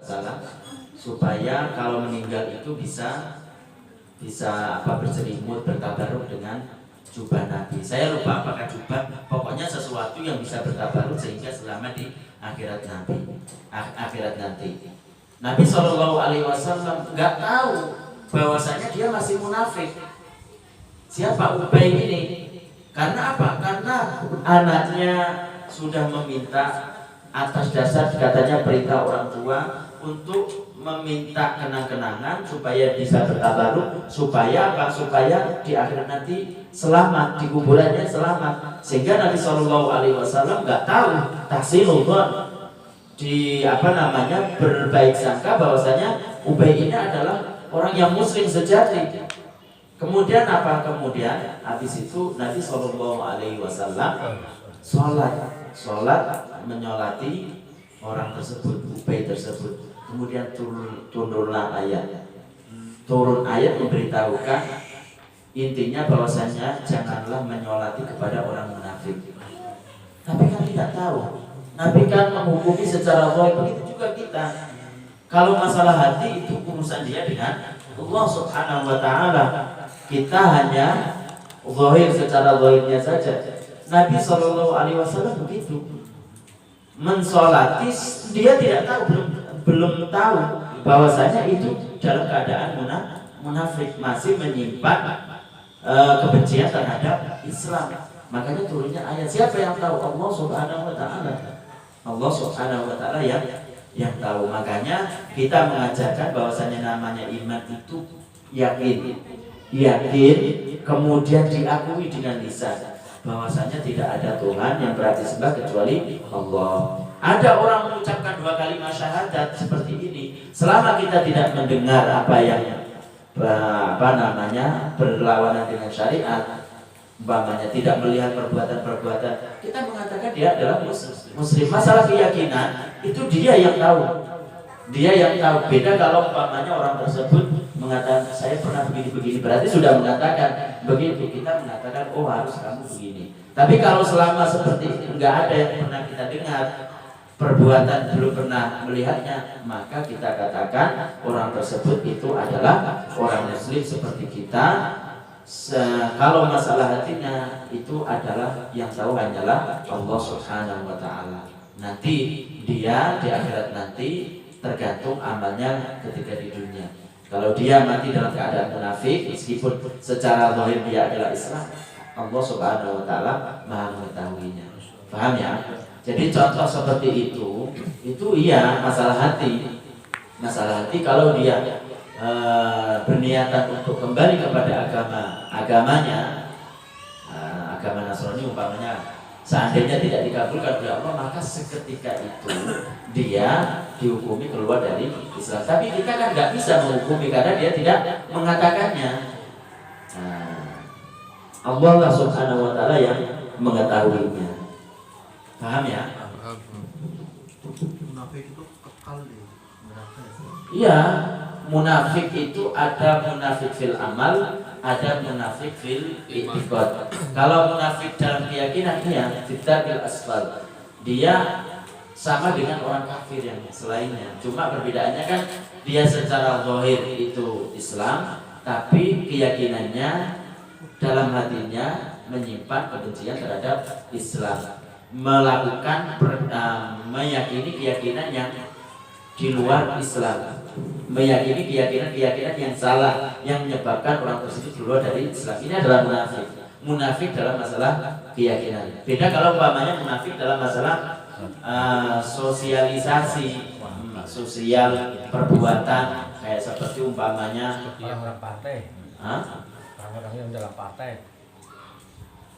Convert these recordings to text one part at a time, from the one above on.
Salam, supaya kalau meninggal itu bisa berselimut, bertabaruk dengan jubah Nabi. Saya lupa apakah jubah, pokoknya sesuatu yang bisa bertabaruk sehingga selama di akhirat nanti. Nabi SAW nggak tahu bahwasanya dia masih munafik. Siapa Ubay ini? Karena apa? Karena anaknya sudah meminta atas dasar katanya perintah orang tua untuk meminta kenang-kenangan supaya bisa bertabaruk, supaya apa? Supaya di akhirat nanti selamat, di kuburannya selamat. Sehingga Nabi SAW nggak tahu tahsinullah, berbaik sangka bahwasanya Ubay ini adalah orang yang muslim sejati. Kemudian apa? Kemudian habis itu Nabi SAW sholat menyolati orang tersebut, Ubay tersebut. Kemudian turunlah ayat. Turun ayat memberitahukan intinya bahwasanya janganlah menyolati kepada orang munafik. Tapi kan tidak tahu. Nabi kan menghukumi secara zahir, begitu juga kita. Kalau masalah hati itu urusan dia dengan Allah Subhanahu wa taala. Kita hanya zahir secara zahirnya saja. Nabi SAW begitu. Mensolati dia tidak tahu, belum tahu bahwasanya itu dalam keadaan munafik, masih menyimpan kebencian terhadap Islam. Makanya turunnya ayat. Siapa yang tahu? Allah Subhanahu wa taala. Allah Subhanahu wa taala yang tahu. Makanya kita mengajarkan bahwasanya namanya iman itu yakin, kemudian diakui dengan lisan bahwasanya tidak ada Tuhan yang berhak disembah kecuali Allah. Ada orang mengucapkan 2 kalimat syahadat seperti ini, selama kita tidak mendengar apa yang berlawanan dengan syariat, umpamanya tidak melihat perbuatan-perbuatan, kita mengatakan dia adalah muslim. Masalah keyakinan itu dia yang tahu. Beda kalau umpamanya orang tersebut mengatakan saya pernah begini, berarti sudah mengatakan begitu, kita mengatakan oh harus kamu begini. Tapi kalau selama seperti itu enggak ada yang pernah kita dengar, perbuatan belum pernah melihatnya, maka kita katakan orang tersebut itu adalah orang muslim seperti kita. Kalau masalah hatinya itu adalah yang tahu hanyalah Allah Subhanahu wa taala. Nanti dia di akhirat nanti tergantung amalnya ketika di dunia. Kalau dia mati dalam keadaan munafik, meskipun secara zahir dia adalah Islam, Allah Subhanahu wa taala Maha mengetahuinya. Paham ya? Jadi contoh seperti itu iya masalah hati. Masalah hati kalau dia berniatan untuk kembali kepada agamanya, agama Nasrani umpamanya, seandainya tidak dikabulkan oleh Allah, maka seketika itu dia dihukumi keluar dari Islam. Tapi kita kan nggak bisa menghukumi karena dia tidak mengatakannya. Allah Subhanahu wa taala yang mengetahuinya. Paham ya? Munafik itu kekal di munafik. Iya, munafik itu ada munafik fil amal, ada munafik fil i'tiqad. Kalau munafik dalam keyakinan dia fil asfal, dia sama dengan orang kafir yang selainnya. Cuma perbedaannya kan dia secara zahir itu Islam, tapi keyakinannya dalam hatinya menyimpan kebencian terhadap Islam, melakukan meyakini keyakinan yang di luar Islam, meyakini keyakinan yang salah yang menyebabkan orang tersebut keluar dari Islam. Ini adalah munafik dalam masalah keyakinan. Beda kalau umpamanya munafik dalam masalah sosialisasi, sosial perbuatan, kayak seperti umpamanya orang partai, orang-orang yang dalam partai.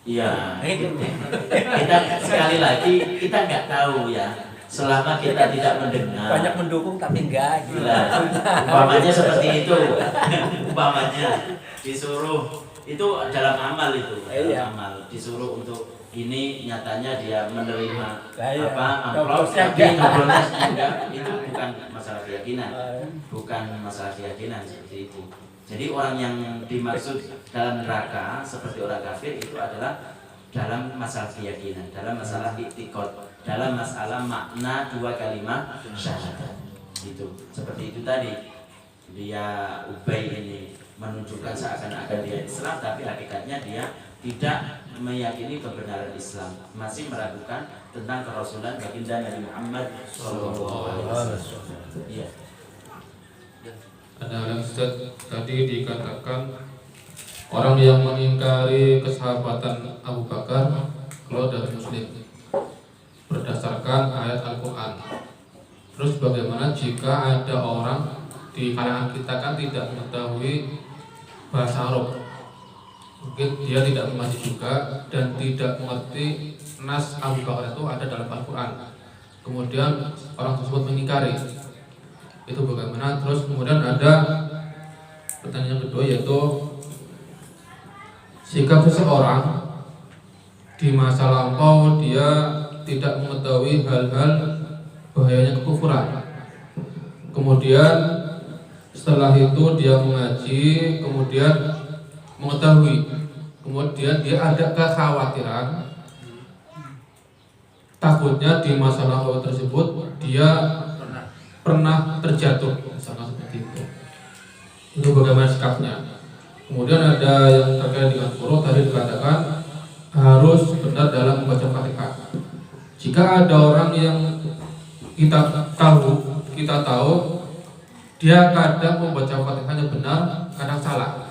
Iya, kita sekali lagi kita nggak tahu ya, selama kita tidak mendengar. Banyak mendukung tapi enggak gitu. Umpamanya seperti itu, umpamanya disuruh itu dalam amal itu, amal disuruh untuk ini, nyatanya dia menerima amplop tapi ngobrolnya enggak, itu bukan masalah keyakinan, seperti itu. Jadi orang yang dimaksud dalam neraka seperti orang kafir itu adalah dalam masalah keyakinan, dalam masalah i'tiqad, dalam masalah makna 2 kalimat syahadat. gitu. Seperti itu tadi, dia Ubay ini menunjukkan seakan-akan dia Islam, tapi hakikatnya dia tidak meyakini kebenaran Islam, masih meragukan tentang kerasulan baginda Nabi Muhammad SAW. Iya. Ada yang tadi dikatakan orang yang mengingkari kesahabatan Abu Bakar keluar dari Muslim berdasarkan ayat Al-Quran. Terus bagaimana jika ada orang di kalangan kita kan tidak mengetahui bahasa Arab, mungkin dia tidak mengerti juga dan tidak mengerti nas Abu Bakar itu ada dalam Al-Quran, kemudian orang tersebut mengingkari, itu bagaimana? Terus kemudian ada pertanyaan kedua, yaitu sikap seseorang di masa lampau dia tidak mengetahui hal-hal bahayanya kekufuran, kemudian setelah itu dia mengaji, kemudian mengetahui, kemudian dia ada kekhawatiran, takutnya di masa lampau tersebut dia pernah terjatuh, misalnya seperti itu bagaimana sikapnya? Kemudian ada yang terkait dengan furu, tadi dikatakan harus benar dalam membaca Fatihah. Jika ada orang yang kita tahu dia kadang membaca Fatihahnya benar, kadang salah,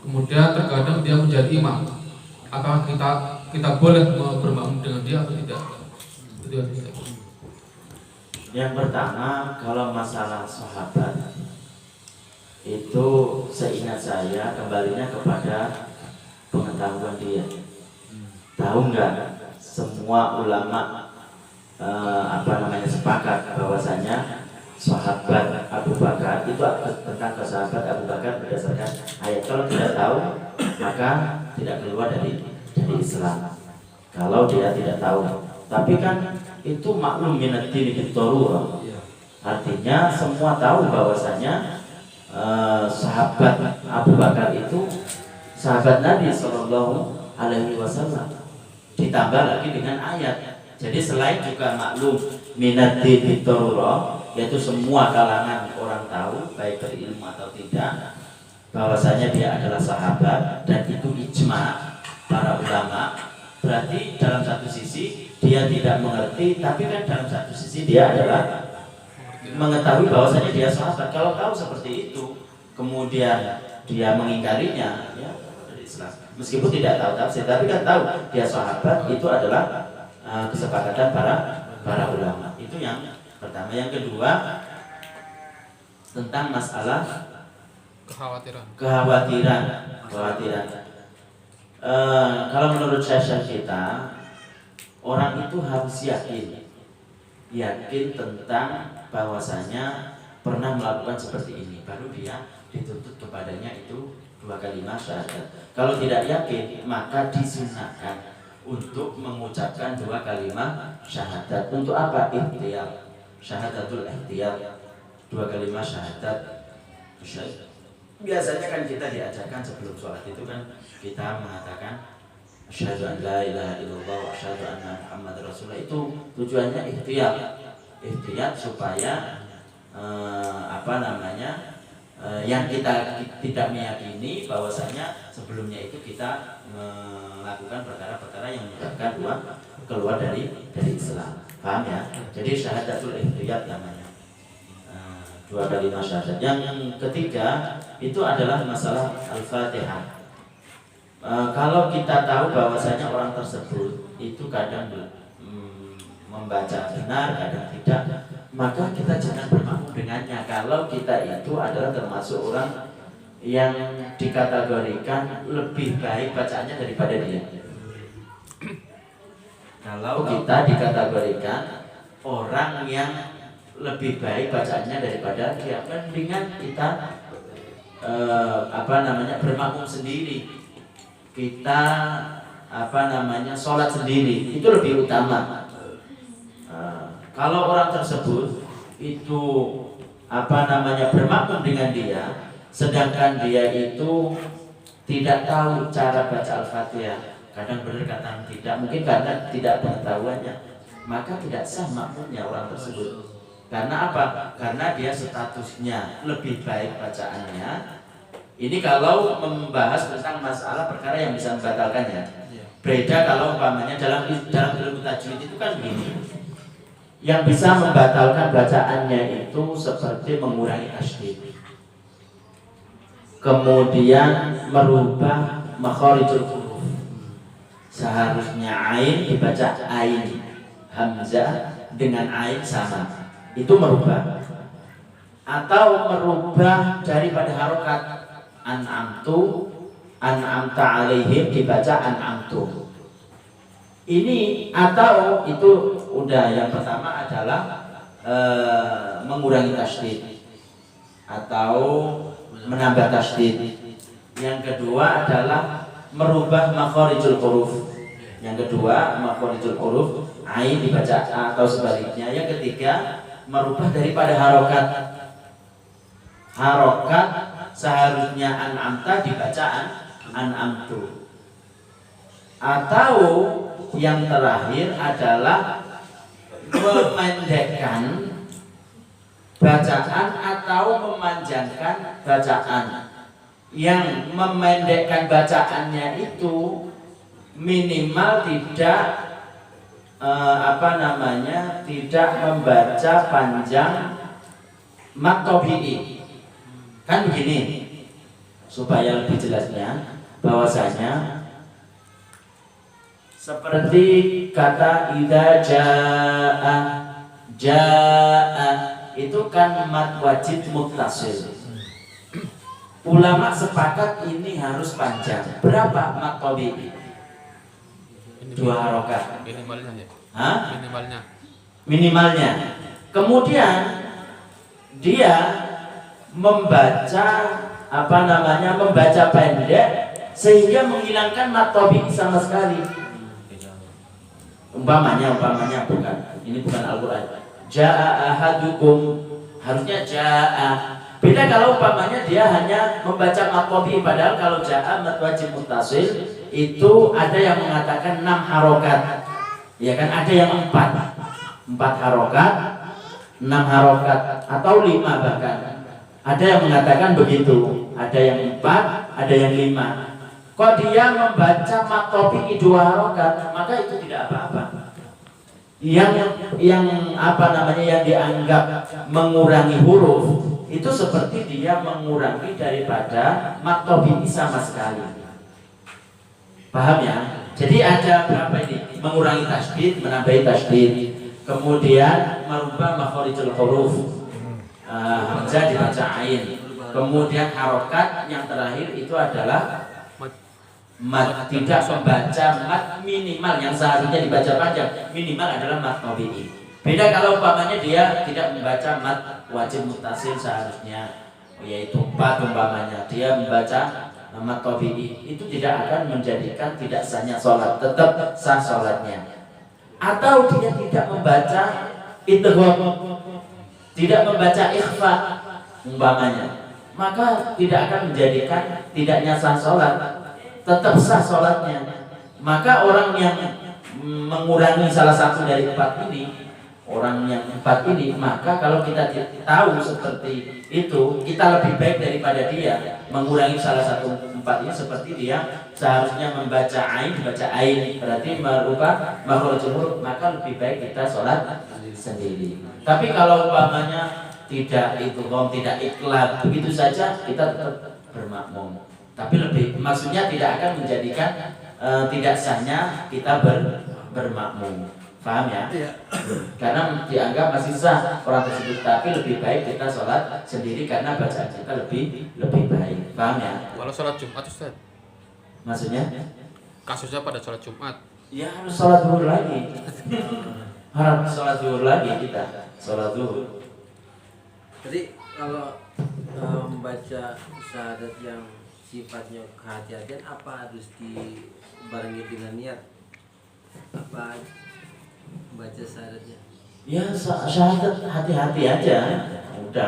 kemudian terkadang dia menjadi imam, apakah kita boleh bermakmum dengan dia atau tidak? Itu yang pertama, kalau masalah sahabat itu seingat saya kembalinya kepada pengetahuan dia. Tahu nggak semua ulama sepakat bahwasanya sahabat Abu Bakar itu tentang kesahabat Abu Bakar berdasarkan ayat. Kalau tidak tahu maka tidak keluar dari Islam. Kalau dia tidak tahu, tapi kan itu maklum minad dini bid-darurah. Artinya semua tahu bahwasanya sahabat Abu Bakar itu sahabat Nabi Sallallahu Alaihi Wasallam. Ditambah lagi dengan ayat. Jadi selain juga maklum minad dini bid-darurah, yaitu semua kalangan orang tahu baik berilmu atau tidak bahwasanya dia adalah sahabat, dan itu ijma para ulama. Berarti dalam satu sisi dia tidak mengerti, tapi kan dalam satu sisi dia adalah mengetahui bahwasanya dia sahabat. Kalau tahu seperti itu kemudian dia mengingkarinya, ya dari Islam. Meskipun tidak tahu tafsir, tapi kan tahu dia sahabat, itu adalah kesepakatan para ulama. Itu yang pertama. Yang kedua, tentang masalah kekhawatiran. Kalau menurut syekh kita, orang itu harus yakin tentang bahwasanya pernah melakukan seperti ini, baru dia dituntut kepadanya itu 2 kalimat syahadat. Kalau tidak yakin, maka disunahkan untuk mengucapkan 2 kalimat syahadat. Untuk apa? Ikhtiyar, syahadatul ikhtiyar, 2 kalimat syahadat. Biasanya kan kita diajarkan sebelum sholat itu kan kita mengatakan asyhadu an la ilaha illallah wa asyhadu anna Muhammad Rasulullah. Itu tujuannya ikhtiyar supaya yang kita tidak meyakini bahwasanya sebelumnya itu kita melakukan perkara-perkara yang menyebabkan keluar dari Islam. Paham ya? Jadi syahadatul ikhtiyar namanya. 2 kalimat syahadat. Yang ketiga itu adalah masalah Al-Fatihah. Kalau kita tahu bahwasanya orang tersebut itu kadang membaca benar, kadang tidak, maka kita jangan bermakmum dengannya. Kalau kita itu adalah termasuk orang yang dikategorikan lebih baik bacaannya daripada dia. Kalau kita dikategorikan orang yang lebih baik bacaannya daripada dia, mendingan kita bermakmum sendiri, kita sholat sendiri, itu lebih utama. Kalau orang tersebut itu bermakmum dengan dia, sedangkan dia itu tidak tahu cara baca Al-Fatihah, kadang benar kadang tidak, mungkin karena tidak pengetahuannya, maka tidak sah makmumnya orang tersebut. Karena apa? Karena dia statusnya lebih baik bacaannya. Ini kalau membahas tentang masalah perkara yang bisa membatalkannya. Beda kalau umpamanya dalam ilmu tajwid itu kan begini. Yang bisa membatalkan bacaannya itu seperti mengurangi tasydid, kemudian merubah makharijul huruf. Seharusnya ain dibaca ain, hamzah dengan ain sama, itu merubah. Atau merubah daripada harokat an'amtu, an'amta alaihim dibaca an'amtu. Ini atau itu udah yang pertama adalah mengurangi tasydid atau menambah tasydid. Yang kedua adalah merubah makharijul huruf. Yang kedua makharijul huruf ain dibaca atau sebaliknya. Yang ketiga merubah daripada harokat. Harokat seharusnya an'amta dibaca an'amtu. Atau yang terakhir adalah memendekkan bacaan atau memanjangkan bacaan. Yang memendekkan bacaannya itu minimal tidak tidak membaca panjang mad tabi'i. Kan begini, supaya lebih jelasnya bahwasanya seperti kata idza jaa itu kan mad wajib muttasil. Ulama sepakat ini harus panjang. Berapa mad tabi'i? 2 harokat. Minimalnya ya. Hah? Minimalnya. Kemudian dia membaca membaca pendek sehingga menghilangkan mad tabi'i sama sekali. Umpamanya bukan, ini bukan Al-Quran. Jaa ahadukum, harusnya jaa. Beda kalau umpamanya dia hanya membaca mad tabi'i, padahal kalau jaa mad wajib muttasil itu ada yang mengatakan 6 harokat. Ya kan, ada yang 4 harokat, 6 harokat atau 5 bahkan. Ada yang mengatakan begitu, ada yang 4, ada yang 5. Kok dia membaca mad tabi'i 2 harokat, maka itu tidak apa-apa. Yang dianggap mengurangi huruf itu seperti dia mengurangi daripada mad tabi'i sama sekali. Paham ya? Jadi ada berapa ini? Mengurangi tasydid, menambahi tasydid, kemudian merubah makharijul huruf, hamzah dibaca ain, kemudian harokat yang terakhir itu adalah mad, tidak membaca mad minimal yang seharusnya dibaca panjang, minimal adalah mad tabi'i. Beda kalau umpamanya dia tidak membaca mad wajib muttasil seharusnya, yaitu 4 umpamanya, dia membaca mad tabi'i, itu tidak akan menjadikan tidak sahnya sholat, tetap sah sholatnya. Atau dia tidak membaca idgham, tidak membaca ikhfa umpamanya, maka tidak akan menjadikan tidaknya sah sholat, tetap sah sholatnya. Maka orang yang mengurangi salah satu dari 4 ini, maka kalau kita tahu seperti itu, kita lebih baik daripada dia mengurangi salah satu 4 ini. Seperti dia seharusnya membaca ain, dibaca ain, berarti merubah makharijul huruf, maka lebih baik kita sholat sendiri. Tapi kalau umpamanya tidak tidak ikhlas, begitu saja kita tetap bermakmum. Tapi maksudnya tidak akan menjadikan tidak sahnya kita bermakmum. Paham ya? Karena dianggap masih sah orang tersebut, tapi lebih baik kita sholat sendiri karena bacaan kita lebih baik. Paham ya? Kalau sholat Jumat Ustaz, Maksudnya? kasusnya pada sholat Jumat. Ya harus sholat zuhur lagi. Harus sholat zuhur lagi kita. Sholat zuhur. Jadi kalau membaca syahadat yang sifatnya kehati-hatian, apa harus dibarengi dengan niat? Apa baca syahadatnya? Ya syahadat hati-hati aja. Udah.